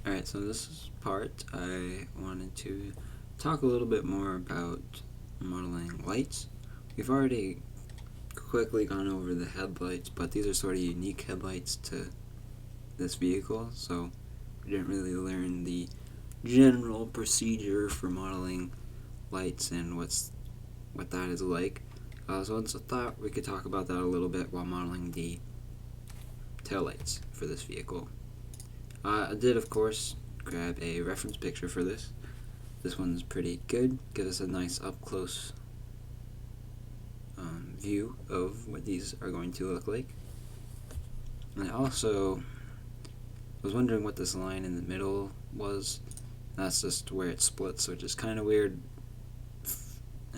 Alright, so this part I wanted to talk a little bit more about modeling lights. We've already quickly gone over the headlights, but these are sort of unique headlights to this vehicle, so we didn't really learn the general procedure for modeling lights and what that is like. So I thought we could talk about that a little bit while modeling the taillights for this vehicle. I did, of course, grab a reference picture for this. This one's pretty good. Gives us a nice up-close view of what these are going to look like. And I also was wondering what this line in the middle was. That's just where it splits, which is kind of weird.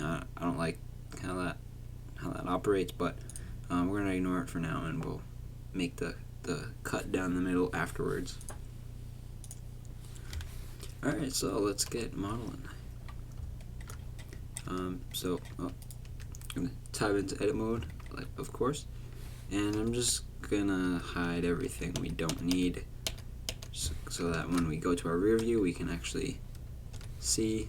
I don't like how that operates, but we're going to ignore it for now, and we'll make the cut down the middle afterwards. Alright, so let's get modeling. I'm going to tab into edit mode, of course, and I'm just going to hide everything we don't need so that when we go to our rear view we can actually see.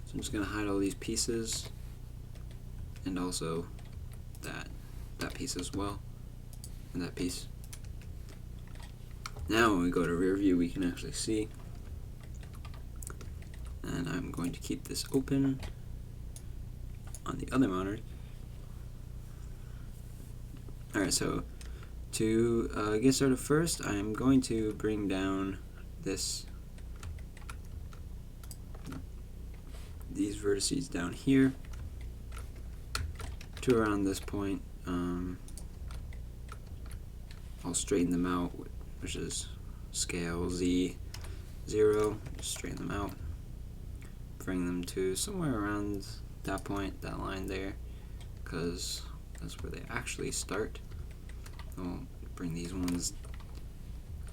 So I'm just going to hide all these pieces and also that piece as well, and that piece. Now when we go to rear view we can actually see, and I'm going to keep this open on the other monitor. Alright, so to get started first, I'm going to bring down these vertices down here to around this point. I'll straighten them out, which is scale Z0, just straighten them out, bring them to somewhere around that point, that line there, because that's where they actually start. I'll bring these ones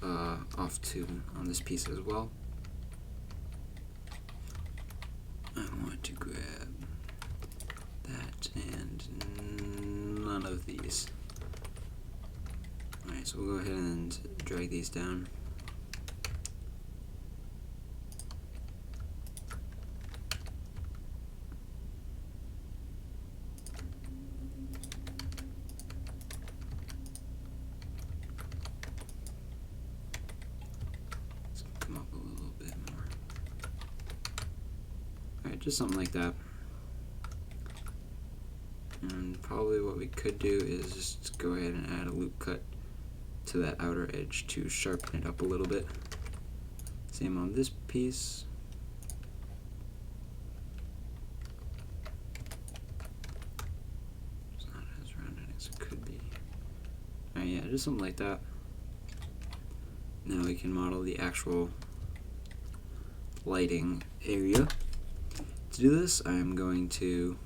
off to on this piece as well. I want to grab that and none of these. Alright, so we'll go ahead and drag these down. Let's come up a little bit more. Alright, just something like that. And probably what we could do is just go ahead and add a loop cut to that outer edge to sharpen it up a little bit. Same on this piece. It's not as rounded as it could be. Alright, yeah, just something like that. Now we can model the actual lighting area. To do this, I'm going to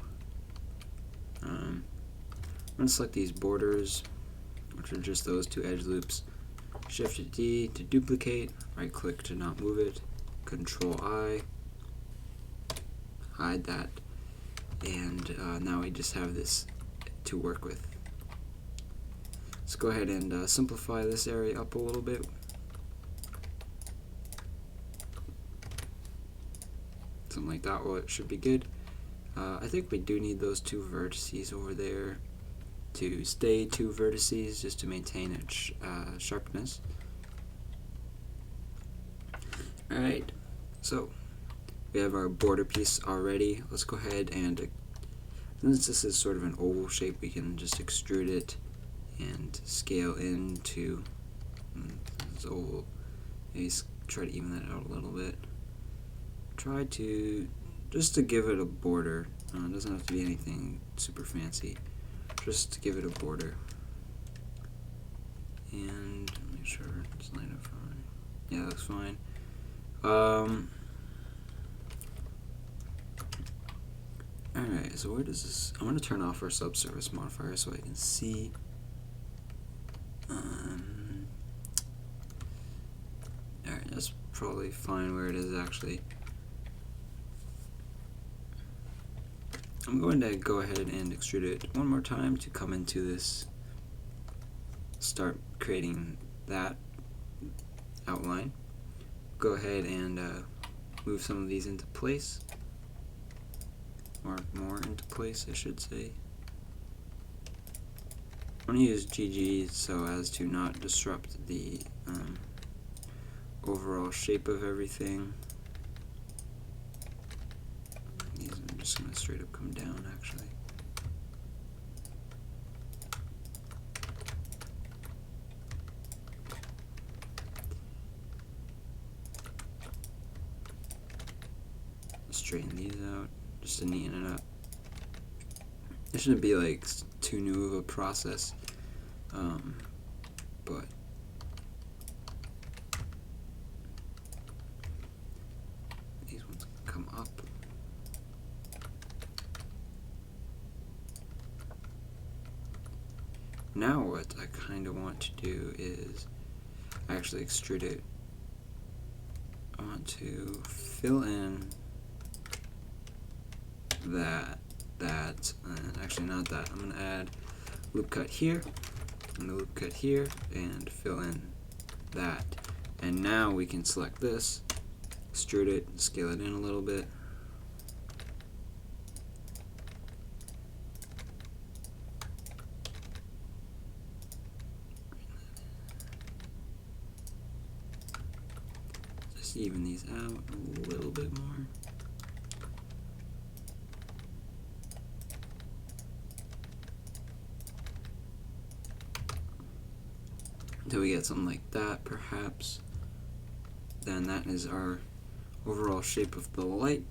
select these borders, which are just those two edge loops. Shift D to duplicate, right click to not move it, Control I, hide that, and now we just have this to work with. Let's go ahead and simplify this area up a little bit. Something like that, well, it should be good. I think we do need those two vertices over there to stay two vertices just to maintain its sharpness. Alright, so we have our border piece already. Let's go ahead and, since this is sort of an oval shape, we can just extrude it and scale into this oval. Maybe try to even that out a little bit. Try to, just to give it a border. It doesn't have to be anything super fancy. Just to give it a border. And make sure it's lined up fine. Yeah, that's fine. Alright, so where does this... I want to turn off our subsurface modifier so I can see. Alright, that's probably fine where it is actually. I'm going to go ahead and extrude it one more time to come into this, start creating that outline. Go ahead and move some of these into place, or more into place, I should say. I'm going to use GG so as to not disrupt the overall shape of everything. These are just going to straight up come down, actually. Straighten these out just to neaten it up. It shouldn't be like too new of a process, but these ones come up. Now what I kind of want to do is actually extrude it. I want to fill in that, and actually not that. I'm going to add loop cut here, and the loop cut here, and fill in that. And now we can select this, extrude it, scale it in a little bit. Just even these out a little bit more. Until we get something like that, perhaps. Then that is our overall shape of the light.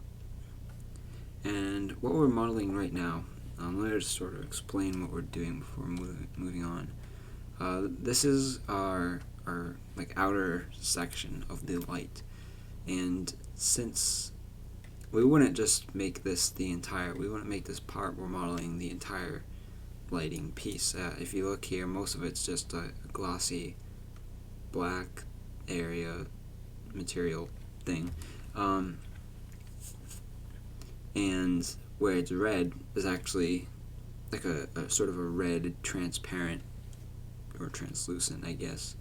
And what we're modeling right now, let me just sort of explain what we're doing before moving on. This is our like outer section of the light, and since we wouldn't just make this we wouldn't make this part we're modeling the entire lighting piece. If you look here, most of it's just a glossy black area material thing, and where it's red is actually like a sort of a red transparent or translucent, I guess.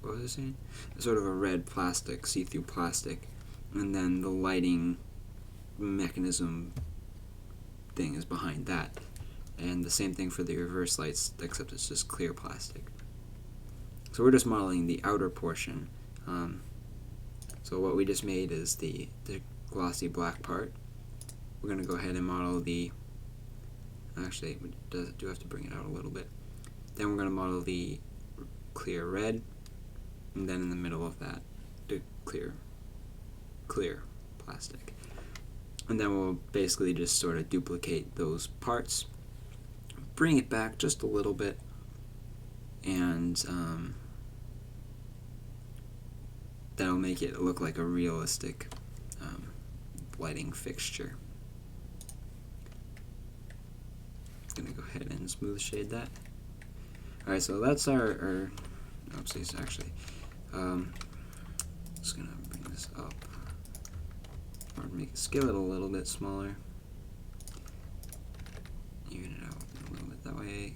What was I saying? Sort of a red plastic, see-through plastic, and then the lighting mechanism thing is behind that. And the same thing for the reverse lights, except it's just clear plastic. So we're just modeling the outer portion. So what we just made is the glossy black part. We're going to go ahead and model the, actually we do have to bring it out a little bit. Then we're going to model the clear red, and then in the middle of that, the clear plastic. And then we'll basically just sort of duplicate those parts, bring it back just a little bit, and that'll make it look like a realistic lighting fixture. I'm gonna go ahead and smooth shade that. Alright, so that's our oopsies, actually. Just gonna bring this up, or scale it a little bit smaller. Even it out a little bit that way.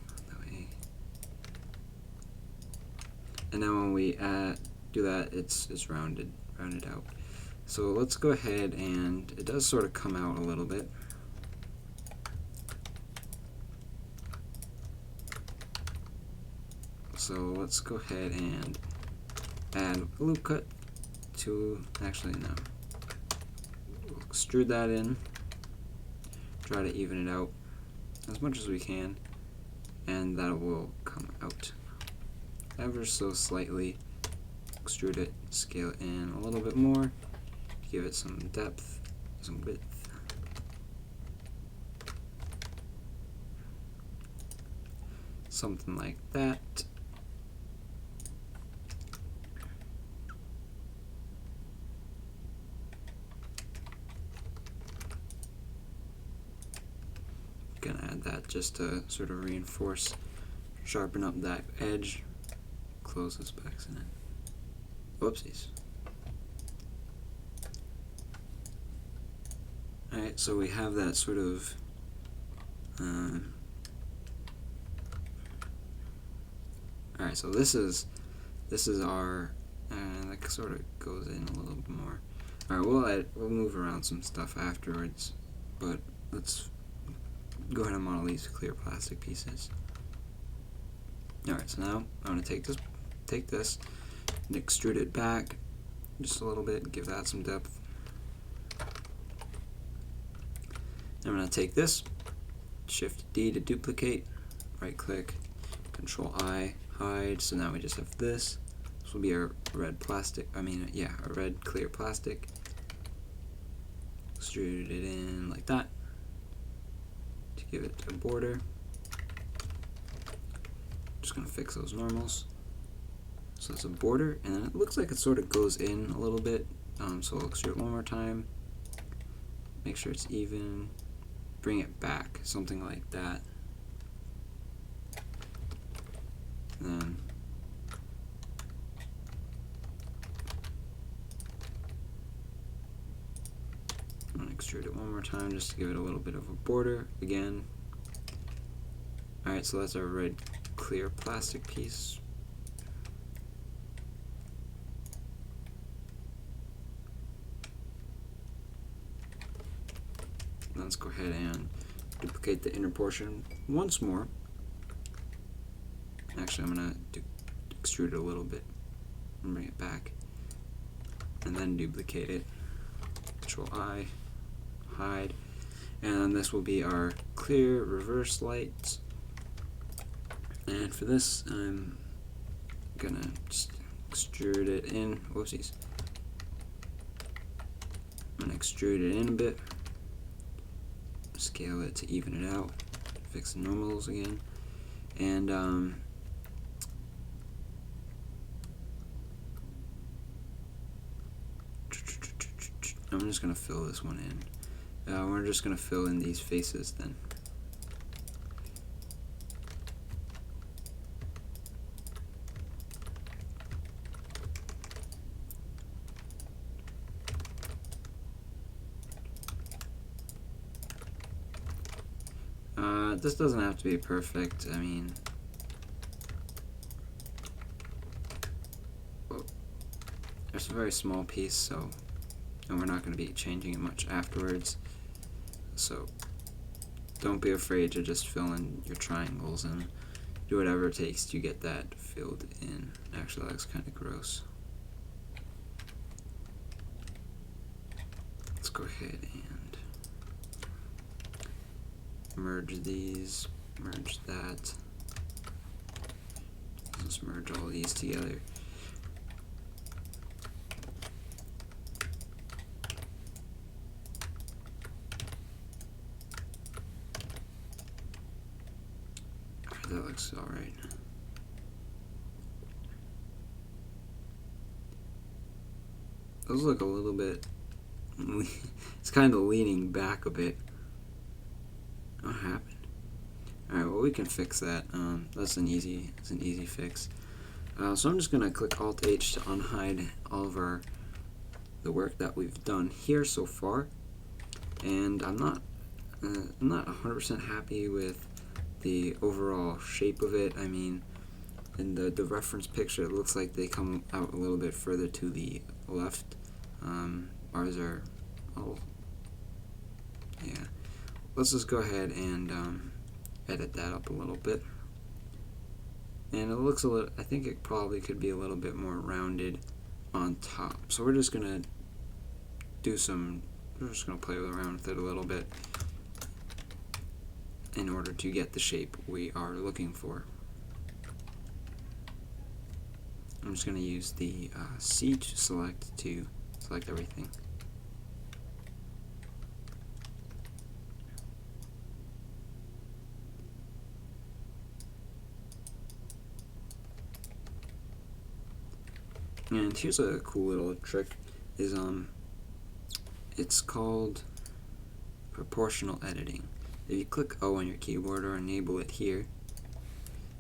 And now when we do that, it's rounded out. So let's go ahead, and it does sort of come out a little bit. So let's go ahead and add a loop cut to, actually no, we'll extrude that in, try to even it out as much as we can, and that will come out ever so slightly. Extrude it, scale it in a little bit more, give it some depth, some width. Something like that. Gonna add that just to sort of reinforce, sharpen up that edge, close this back in. Whoopsies. Alright, so we have that sort of Alright, so this is our, and that sort of goes in a little bit more. Alright, we'll move around some stuff afterwards, but let's go ahead and model these clear plastic pieces. Alright, so now I'm going to take this and extrude it back just a little bit, give that some depth. I'm going to take this, Shift D to duplicate, right click, Control I, hide, so now we just have this. This will be our red plastic, a red clear plastic. Extrude it in like that to give it a border. Just going to fix those normals. So it's a border, and then it looks like it sort of goes in a little bit. So I'll extrude it one more time. Make sure it's even. Bring it back, something like that. And then I'm going to extrude it one more time just to give it a little bit of a border again. Alright, so that's our red clear plastic piece. Let's go ahead and duplicate the inner portion once more. Actually, I'm going to extrude it a little bit and bring it back, and then duplicate it. Control I, hide, and this will be our clear reverse lights. And for this, I'm gonna just extrude it in. Whoopsies. I'm gonna extrude it in a bit. Scale it to even it out. Fix the normals again. And I'm just gonna fill this one in. We're just gonna fill in these faces then. This doesn't have to be perfect. I mean, it's a very small piece, and we're not going to be changing it much afterwards. So don't be afraid to just fill in your triangles and do whatever it takes to get that filled in. Actually, that looks kind of gross. Let's go ahead and merge these, merge that. Let's merge all these together. That looks alright. Those look a little bit, it's kind of leaning back a bit. What happened? Alright, well, we can fix that. That's an easy fix. So I'm just gonna click Alt H to unhide all of the work that we've done here so far. And I'm not 100% happy with the overall shape of it. I mean, in the reference picture, it looks like they come out a little bit further to the left. Ours are, yeah. Let's just go ahead and edit that up a little bit. And it looks a little, I think it probably could be a little bit more rounded on top. So we're just gonna play around with it a little bit in order to get the shape we are looking for. I'm just gonna use the C to select everything. And here's a cool little trick, it's called proportional editing. If you click O on your keyboard or enable it here,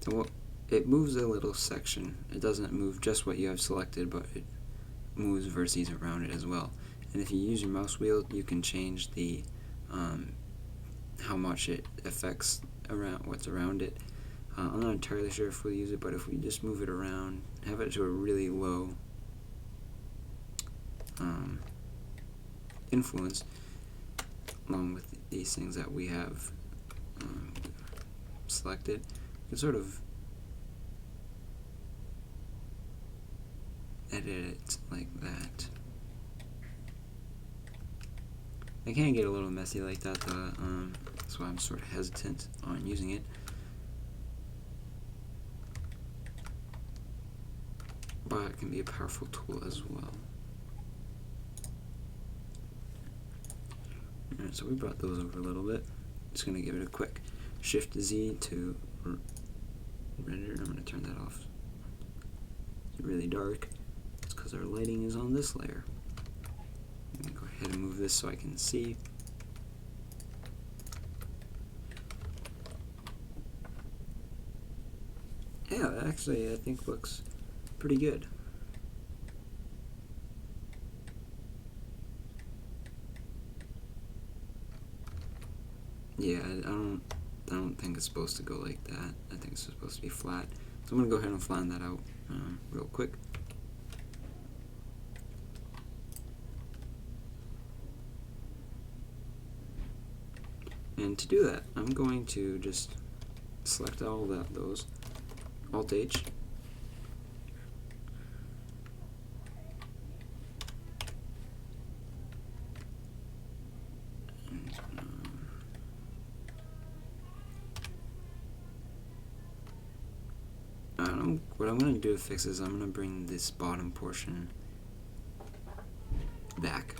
so it moves a little section. It doesn't move just what you have selected, but it moves vertices around it as well. And if you use your mouse wheel, you can change the how much it affects what's around it. I'm not entirely sure if we'll use it, but if we just move it around, have it to a really low influence, along with these things that we have selected, we can sort of edit it like that. It can get a little messy like that, though, that's why I'm sort of hesitant on using it. But it can be a powerful tool as well. Alright, so we brought those over a little bit. Just going to give it a quick Shift Z to render. I'm going to turn that off. It's really dark. It's because our lighting is on this layer. I'm going to go ahead and move this so I can see. Yeah, that actually I think looks pretty good. Yeah, I don't think it's supposed to go like that. I think it's supposed to be flat. So I'm gonna go ahead and flatten that out real quick. And to do that, I'm going to just select all those, Alt H, what I'm going to do to fix is I'm going to bring this bottom portion back.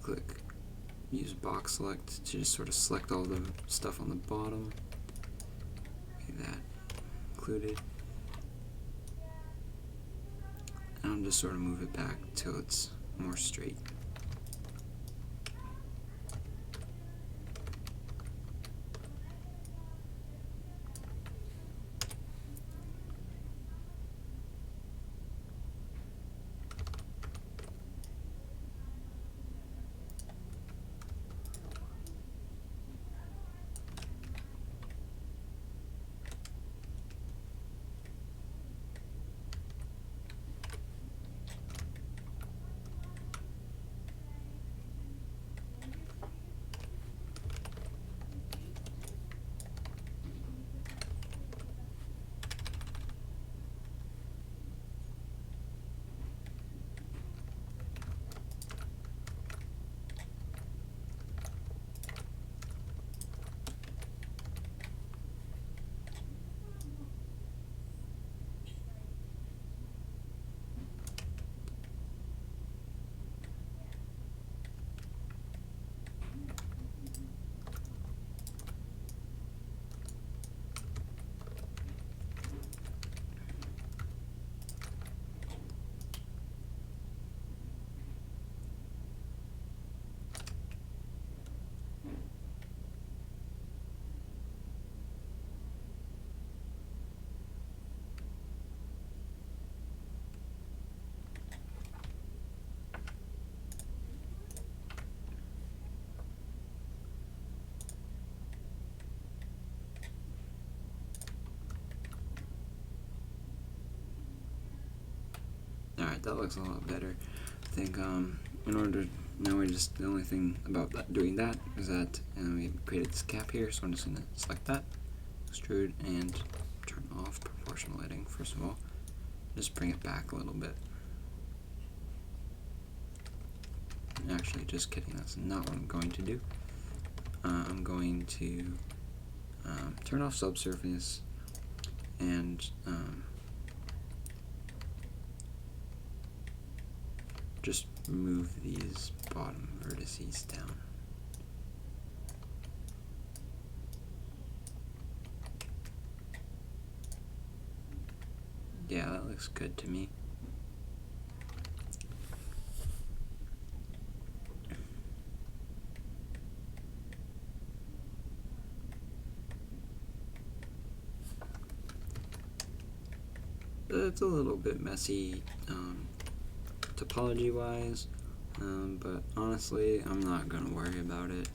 Click use box select to just sort of select all the stuff on the bottom. Make that included. And I'll just sort of move it back till it's more straight. Alright, that looks a lot better. I think in order to, now we just, the only thing about doing that is that we created this cap here, so I'm just going to select that, extrude, and turn off proportional lighting first of all. Just bring it back a little bit. Actually, just kidding, that's not what I'm going to do. I'm going to turn off subsurface and just move these bottom vertices down. Yeah, that looks good to me. It's a little bit messy topology wise, but honestly I'm not gonna worry about it.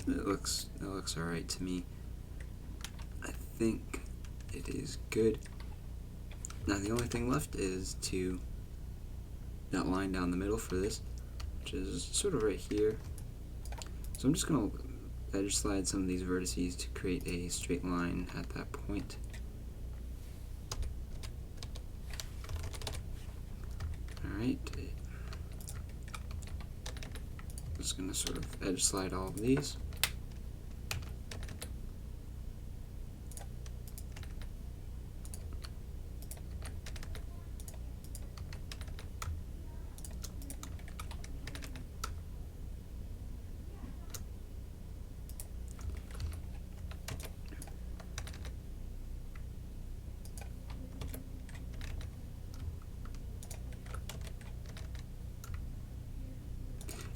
it looks alright to me. I think it is good. Now the only thing left is to that line down the middle for this, which is sort of right here. So I'm just going to edge slide some of these vertices to create a straight line at that point. Alright. Just going to sort of edge slide all of these.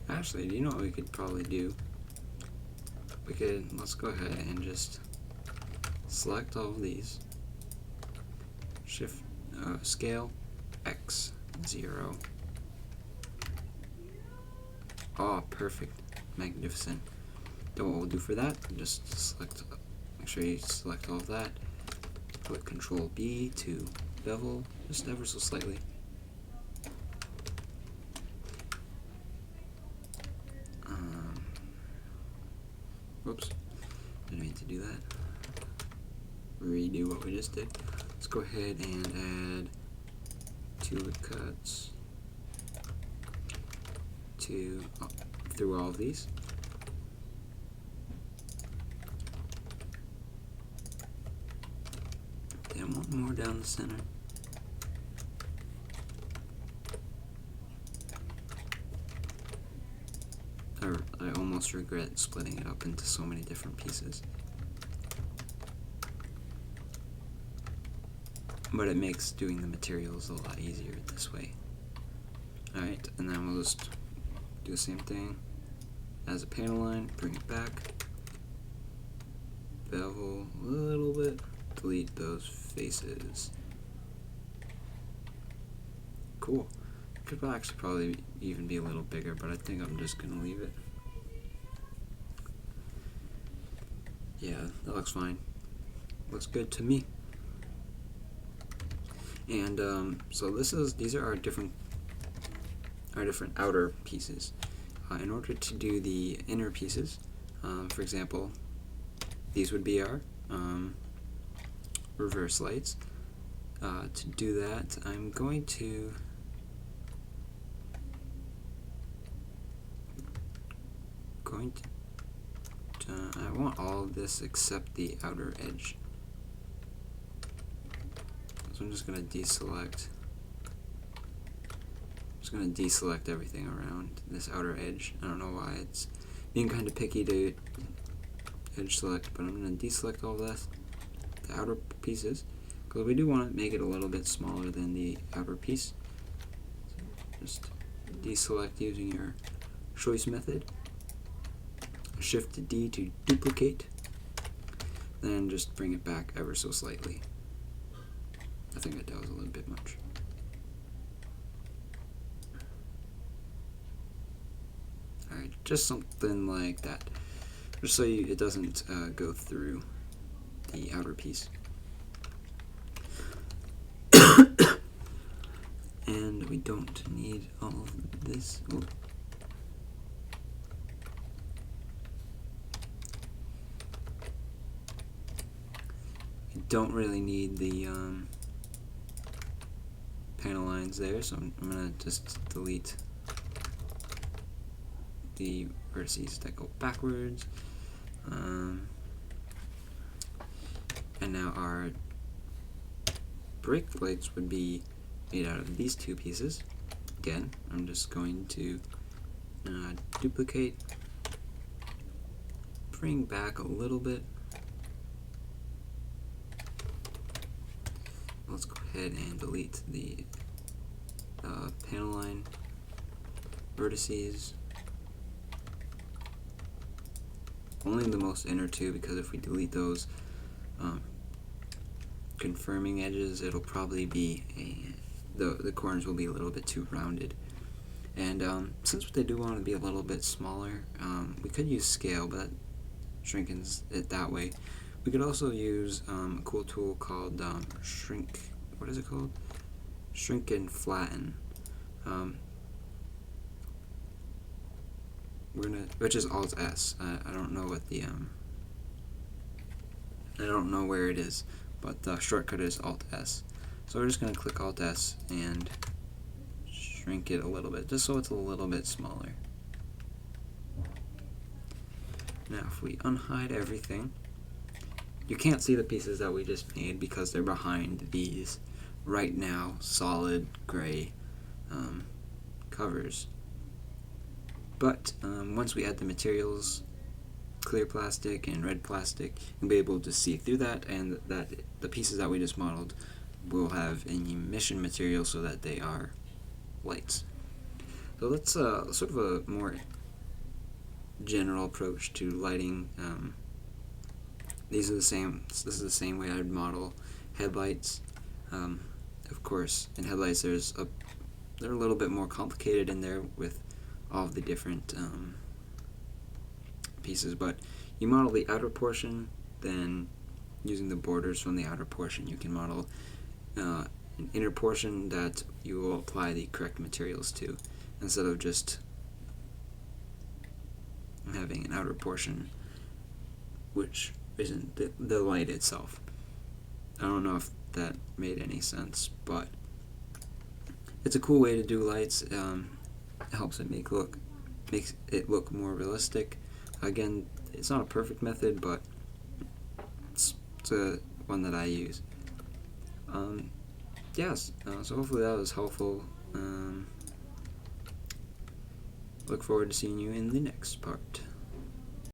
Actually, do you know what we could probably do? Let's go ahead and just select all of these. Shift, scale, X, 0. Oh, perfect. Magnificent. Then what we'll do for that, just select, make sure you select all of that. Click Control B to bevel, just ever so slightly. Whoops, didn't mean to do that. Redo what we just did. Let's go ahead and add 2 lip cuts through all of these. Then one more down the center. I almost regret splitting it up into so many different pieces. But it makes doing the materials a lot easier this way. Alright, and then we'll just do the same thing as a panel line, bring it back, bevel a little bit, delete those faces. Cool. Could actually probably even be a little bigger, but I think I'm just gonna leave it. Yeah, that looks fine. Looks good to me. And so these are our different outer pieces. In order to do the inner pieces, for example, these would be our reverse lights. To do that, I'm going to I want all of this except the outer edge. So I'm just going to deselect. Just going to deselect everything around this outer edge. I don't know why it's being kind of picky to edge select, but I'm going to deselect all this, the outer pieces, because we do want to make it a little bit smaller than the outer piece. So just deselect using your choice method. Shift D to duplicate, then just bring it back ever so slightly. I think that was a little bit much. Alright, just something like that, just so it doesn't go through the outer piece. And we don't need all of this. Ooh. Don't really need the panel lines there, so I'm going to just delete the vertices that go backwards. And now our brake lights would be made out of these 2 pieces. Again, I'm just going to duplicate, bring back a little bit. Let's go ahead and delete the panel line vertices. Only the most inner 2, because if we delete those confirming edges, it'll probably be the corners will be a little bit too rounded. And since they do want to be a little bit smaller, we could use scale, but shrinking it that way. We could also use a cool tool called shrink. What is it called? Shrink and flatten. Which is Alt S. I don't know what the I don't know where it is, but the shortcut is Alt S. So we're just going to click Alt S and shrink it a little bit, just so it's a little bit smaller. Now if we unhide everything, you can't see the pieces that we just made because they're behind these right now solid gray covers. But once we add the materials, clear plastic and red plastic, you'll be able to see through that, and that the pieces that we just modeled will have an emission material so that they are lights. So let's sort of a more general approach to lighting. This is the same way I'd model headlights. Of course, in headlights they're a little bit more complicated in there with all of the different pieces, but you model the outer portion, then using the borders from the outer portion you can model an inner portion that you will apply the correct materials to, instead of just having an outer portion which isn't the light itself. I don't know if that made any sense, but it's a cool way to do lights. It helps it makes it look more realistic. Again, it's not a perfect method, but it's a one that I use. Yes, so hopefully that was helpful. Look forward to seeing you in the next part.